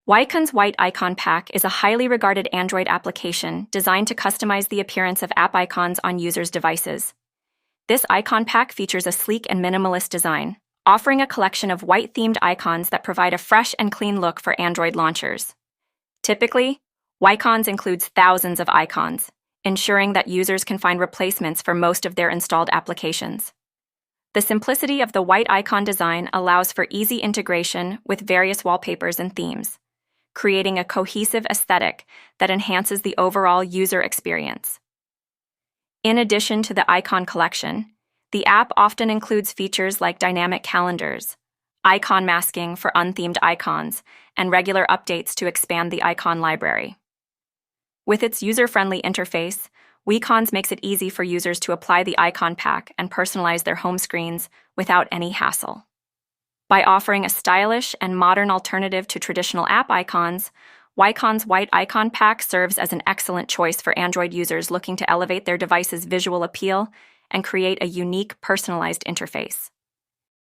Wycon's White Icon Pack is a highly regarded Android application designed to customize the appearance of app icons on users' devices. This icon pack features a sleek and minimalist design, offering a collection of white-themed icons that provide a fresh and clean look for Android launchers. Typically, Wycons includes thousands of icons, ensuring that users can find replacements for most of their installed applications. The simplicity of the white icon design allows for easy integration with various wallpapers and themes, creating a cohesive aesthetic that enhances the overall user experience. In addition to the icon collection, the app often includes features like dynamic calendars, icon masking for unthemed icons, and regular updates to expand the icon library. With its user-friendly interface, Wycons makes it easy for users to apply the icon pack and personalize their home screens without any hassle. By offering a stylish and modern alternative to traditional app icons, Wycon's White Icon Pack serves as an excellent choice for Android users looking to elevate their device's visual appeal and create a unique, personalized interface.